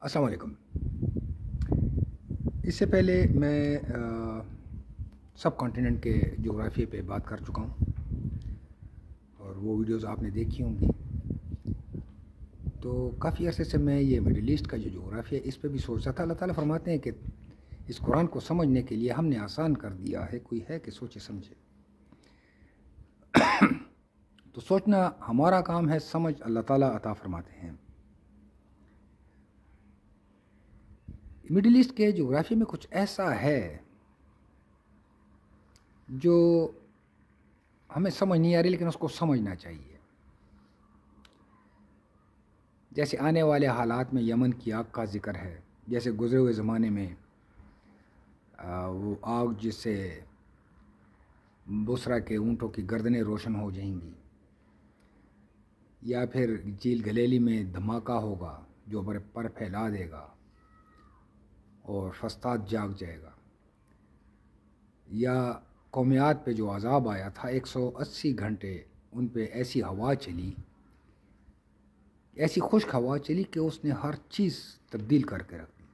अस्सलाम वालेकुम। इससे पहले मैं सब कॉन्टिनेंट के जोग्राफ़ी पे बात कर चुका हूँ और वो वीडियोस आपने देखी होंगी। तो काफ़ी अरसे से मैं ये मिडिल ईस्ट का जो जोग्राफ़ी है इस पे भी सोच रहा था। अल्लाह ताला फरमाते हैं कि इस कुरान को समझने के लिए हमने आसान कर दिया है, कोई है कि सोचे समझे। तो सोचना हमारा काम है, समझ अल्लाह ताला अता फरमाते हैं। मिडिल ईस्ट के जोग्राफ़ी में कुछ ऐसा है जो हमें समझ नहीं आ रही, लेकिन उसको समझना चाहिए। जैसे आने वाले हालात में यमन की आग का ज़िक्र है, जैसे गुज़रे हुए ज़माने में वो आग जिससे बुसरा के ऊँटों की गर्दनें रोशन हो जाएंगी, या फिर झील गलेली में धमाका होगा जो पर फैला देगा और फसाद जाग जाएगा, या कौमियात पे जो अज़ाब आया था 180 घंटे उन पे ऐसी हवा चली, ऐसी खुश्क हवा चली कि उसने हर चीज़ तब्दील करके रख दी।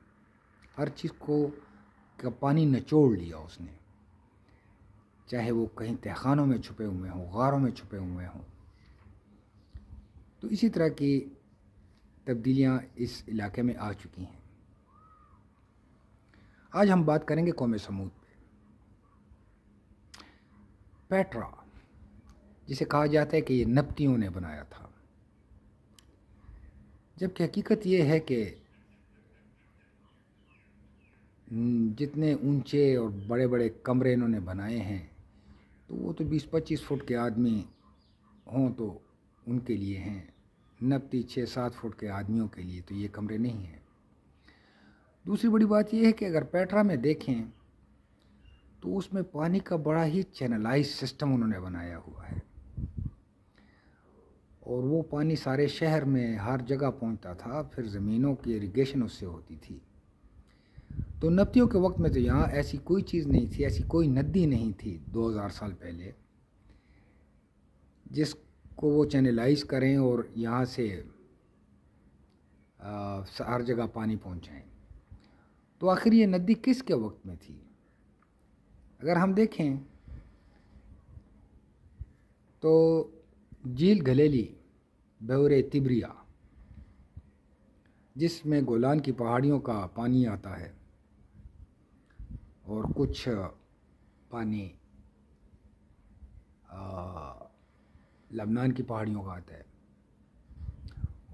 हर चीज़ को का पानी निचोड़ लिया उसने, चाहे वो कहीं तहखानों में छुपे हुए हों, गारों में छुपे हुए हों। तो इसी तरह की तब्दीलियाँ इस इलाके में आ चुकी हैं। आज हम बात करेंगे कौम समूद पे। पेट्रा जिसे कहा जाता है कि ये नब्तियों ने बनाया था, जबकि हकीकत ये है कि जितने ऊंचे और बड़े बड़े कमरे इन्होंने बनाए हैं तो वो तो 20-25 फुट के आदमी हों तो उनके लिए हैं, नब्ती 6-7 फुट के आदमियों के लिए तो ये कमरे नहीं हैं। दूसरी बड़ी बात यह है कि अगर पेट्रा में देखें तो उसमें पानी का बड़ा ही चैनलाइज सिस्टम उन्होंने बनाया हुआ है और वो पानी सारे शहर में हर जगह पहुंचता था, फिर ज़मीनों की इरिगेशन उससे होती थी। तो नब्तियों के वक्त में तो यहाँ ऐसी कोई चीज़ नहीं थी, ऐसी कोई नदी नहीं थी 2000 साल पहले जिसको वो चैनलाइज करें और यहाँ से हर जगह पानी पहुँचाएँ। तो आखिर ये नदी किसके वक्त में थी? अगर हम देखें तो झील गलेली, बहरे तिब्रिया, जिसमें गोलान की पहाड़ियों का पानी आता है और कुछ पानी लबनान की पहाड़ियों का आता है,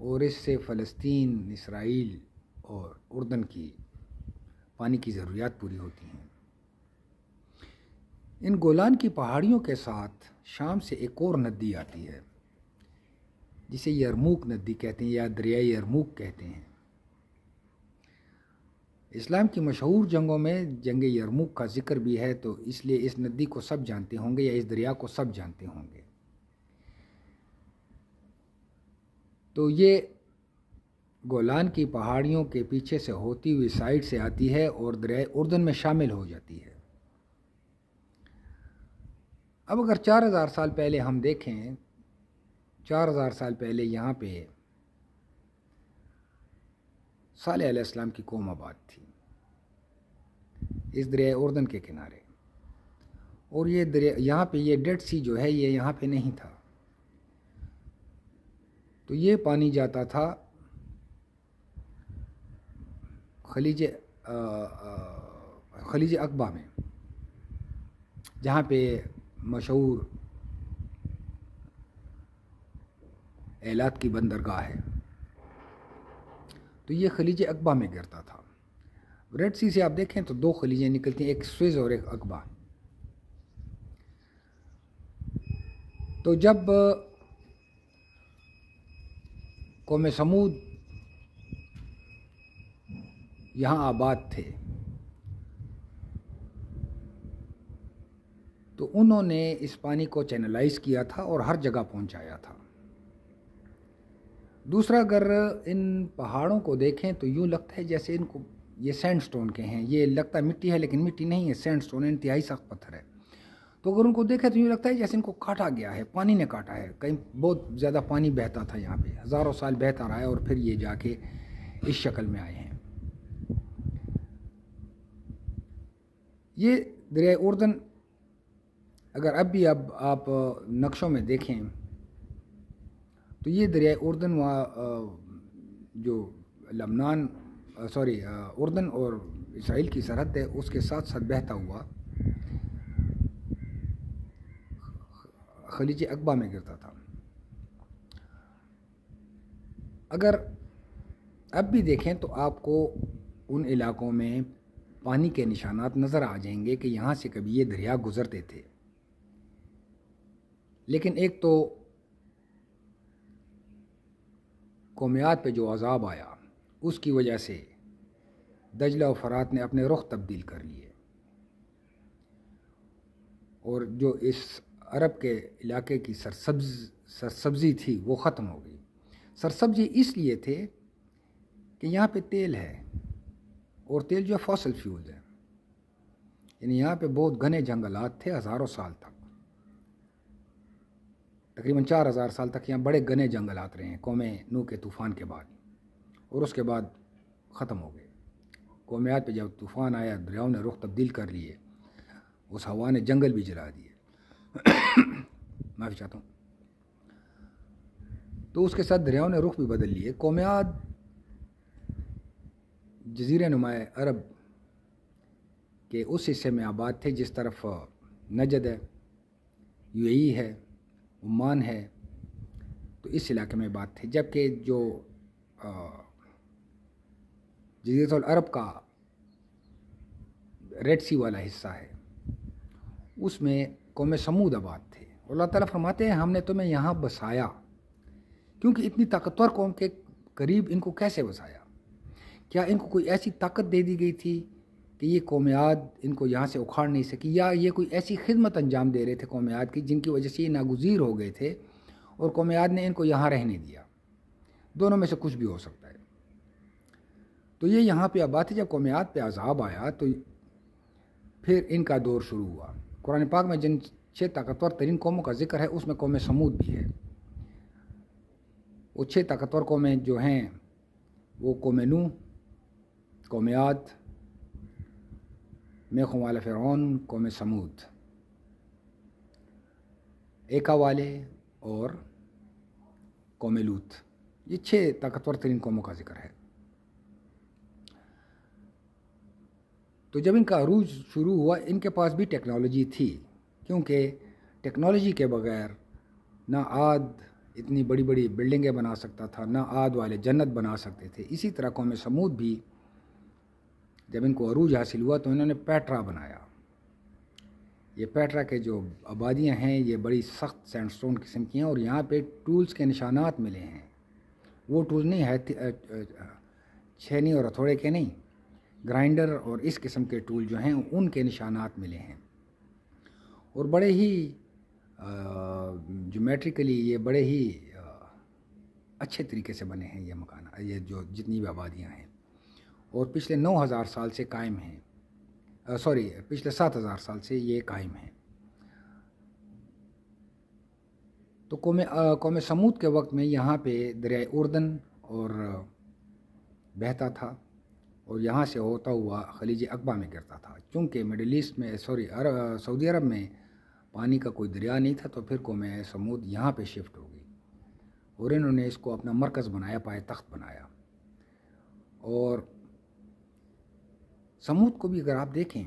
और इससे फ़लस्तीन, इसराइल और उर्दन की पानी की ज़रूरियात पूरी होती हैं। इन गोलान की पहाड़ियों के साथ शाम से एक और नदी आती है जिसे यरमूक नदी कहते हैं या दरियाई यरमूक कहते हैं। इस्लाम की मशहूर जंगों में जंग यरमूक का जिक्र भी है, तो इसलिए इस नदी को सब जानते होंगे या इस दरिया को सब जानते होंगे। तो ये गोलान की पहाड़ियों के पीछे से होती हुई साइड से आती है और दरिया उर्दन में शामिल हो जाती है। अब अगर 4000 साल पहले हम देखें, 4000 साल पहले यहाँ पे सालेह अलैहिस्सलाम की कौम आबाद थी इस दरिया उर्दन के किनारे, और ये दरिया यहाँ पे ये डेड सी जो है ये यहाँ पे नहीं था। तो ये पानी जाता था खलीज अकबा में, जहाँ पे मशहूर एलात की बंदरगाह है। तो ये खलीज अकबा में गिरता था। रेड सी से आप देखें तो दो खलीजें निकलती हैं, एक स्विज़ और एक अकबा। तो जब कौम समूद यहाँ आबाद थे तो उन्होंने इस पानी को चैनलाइज किया था और हर जगह पहुँचाया था। दूसरा, अगर इन पहाड़ों को देखें तो यूँ लगता है जैसे इनको ये सैंडस्टोन के हैं। ये लगता है मिट्टी है लेकिन मिट्टी नहीं है, सैंडस्टोन है, इंतहाई सख्त पत्थर है। तो अगर उनको देखें तो यूँ लगता है जैसे इनको काटा गया है, पानी ने काटा है। कहीं बहुत ज़्यादा पानी बहता था यहाँ पे, हज़ारों साल बहता रहा है और फिर ये जाके इस शक्ल में आए हैं। ये दरिया उर्दन अगर अब भी अब आप नक्शों में देखें तो ये दरिया उर्दन जो लबनान उर्दन और इसराइल की सरहद है उसके साथ साथ बहता हुआ खलीज अक़बा में गिरता था। अगर अब भी देखें तो आपको उन इलाकों में पानी के निशानात नज़र आ जाएंगे कि यहाँ से कभी ये दरिया गुज़रते थे। लेकिन एक तो कौमियात पे जो अज़ाब आया उसकी वजह से दजला और फ़रात ने अपने रुख तब्दील कर लिए और जो इस अरब के इलाके की सरसब्ज़ी थी वो ख़त्म हो गई। सरसब्ज़ी इसलिए थे कि यहाँ पे तेल है और तेल जो है फॉसिल फ्यूल है, यानी यहाँ पे बहुत घने जंगलात थे हज़ारों साल तक, तकरीबन 4000 साल तक यहाँ बड़े घने जंगलात रहे हैं कौम नूह के तूफ़ान के बाद, और उसके बाद ख़त्म हो गए। कौमियात पे जब तूफ़ान आया दरियाओं ने रुख तब्दील कर लिए, उस हवा ने जंगल भी जला दिए माफ़ी चाहता हूँ। तो उसके साथ दरियाओं ने रुख भी बदल लिए। कौमियात जज़ीरे नुमा अरब के उस हिस्से में आबाद थे जिस तरफ नजद है, यूएई है, ओमान है, तो इस इलाके में बात थे। जबकि जो जज़ीरतुल अरब का रेड सी वाला हिस्सा है उसमें कौम समूद आबाद थे। और अल्लाह ताला फरमाते हैं हमने तुम्हें यहाँ बसाया, क्योंकि इतनी ताकतवर कौम के करीब इनको कैसे बसाया? क्या इनको कोई ऐसी ताकत दे दी गई थी कि ये कौमियात इनको यहाँ से उखाड़ नहीं सकी, या ये कोई ऐसी खिदमत अंजाम दे रहे थे कौमियात की जिनकी वजह से ये नागुज़ीर हो गए थे और कौमियात ने इनको यहाँ रहने दिया? दोनों में से कुछ भी हो सकता है। तो ये यहाँ पे अब बात है, जब कौमियात पे अज़ाब आया तो फिर इनका दौर शुरू हुआ। कुरान पाक में जिन 6 ताकतवर तरीन कौमों का जिक्र है उसमें कौम समूद भी है। वो 6 ताकतवर कौमें जो हैं वो कौम नूह, कौम आद, मेखों वाला फ़िरौन, कौम समूद, एका वाले और कौम लूत, ये 6 ताकतवर तरीन कौमों का जिक्र है। तो जब इनका अरूज शुरू हुआ इनके पास भी टेक्नोलॉजी थी, क्योंकि टेक्नोलॉजी के बगैर ना आद इतनी बड़ी बड़ी बिल्डिंगें बना सकता था, ना आद वाले जन्नत बना सकते थे। इसी तरह कौम समूद भी जब इनको अरूज हासिल हुआ तो इन्होंने पेट्रा बनाया। ये पेट्रा के जो आबादियाँ हैं ये बड़ी सख्त सैंडस्टोन किस्म की हैं और यहाँ पे टूल्स के निशानात मिले हैं। वो टूल नहीं है छेनी और हथौड़े के नहीं, ग्राइंडर और इस किस्म के टूल जो हैं उनके निशानात मिले हैं। और बड़े ही ज्योमेट्रिकली ये बड़े ही अच्छे तरीके से बने हैं ये मकान, ये जो जितनी भी आबादियाँ हैं, और पिछले 9000 साल से कायम हैं, पिछले 7000 साल से ये कायम हैं। तो कौम समूद के वक्त में यहाँ पे दरिया उर्दन और बहता था और यहाँ से होता हुआ खलीज अक़बा में गिरता था। चूँकि मिडिल ईस्ट में सऊदी अरब में पानी का कोई दरिया नहीं था, तो फिर कौम समूद यहाँ पे शिफ्ट हो गई और इन्होंने इसको अपना मरकज़ बनाया, पाए तख्त बनाया। और समूद को भी अगर आप देखें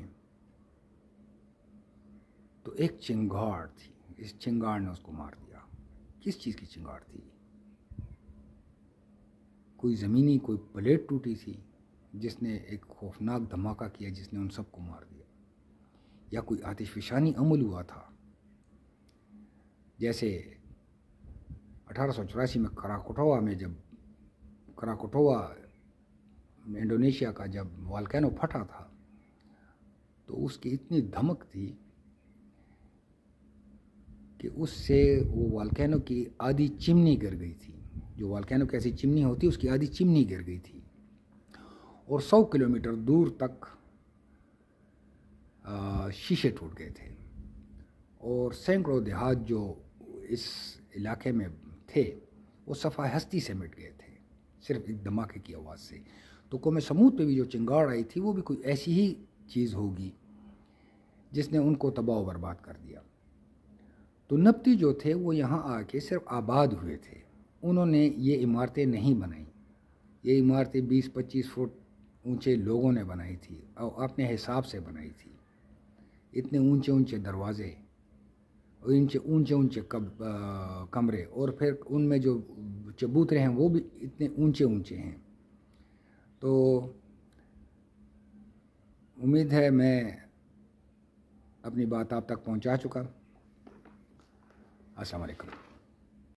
तो एक चिंगार थी, इस चिंगार ने उसको मार दिया। किस चीज़ की चिंगार थी? कोई ज़मीनी कोई प्लेट टूटी थी जिसने एक खौफनाक धमाका किया जिसने उन सबको मार दिया, या कोई आतिशफशानी अमल हुआ था, जैसे 1884 में कराकोटोवा में जब इंडोनेशिया का जब वॉल्केनो फटा था तो उसकी इतनी धमक थी कि उससे वो वॉल्केनो की आधी चिमनी गिर गई थी। जो वॉल्केनो की ऐसी चिमनी होती है उसकी आधी चिमनी गिर गई थी और 100 किलोमीटर दूर तक शीशे टूट गए थे और सैकड़ों देहात जो इस इलाके में थे वो सफ़ा हस्ती से मिट गए थे। सिर्फ एक धमाके की आवाज़ से। तो कौम समूद पे भी जो चिंगाड़ आई थी वो भी कोई ऐसी ही चीज़ होगी जिसने उनको तबाह व बर्बाद कर दिया। तो नब्ती जो थे वो यहाँ आके सिर्फ आबाद हुए थे, उन्होंने ये इमारतें नहीं बनाई। ये इमारतें 20-25 फुट ऊंचे लोगों ने बनाई थी और अपने हिसाब से बनाई थी। इतने ऊंचे ऊंचे दरवाजे और ऊंचे ऊंचे ऊंचे कमरे, और फिर उनमें जो चबूतरे हैं वो भी इतने ऊंचे ऊंचे हैं। तो उम्मीद है मैं अपनी बात आप तक पहुंचा चुका। अस्सलाम वालेकुम।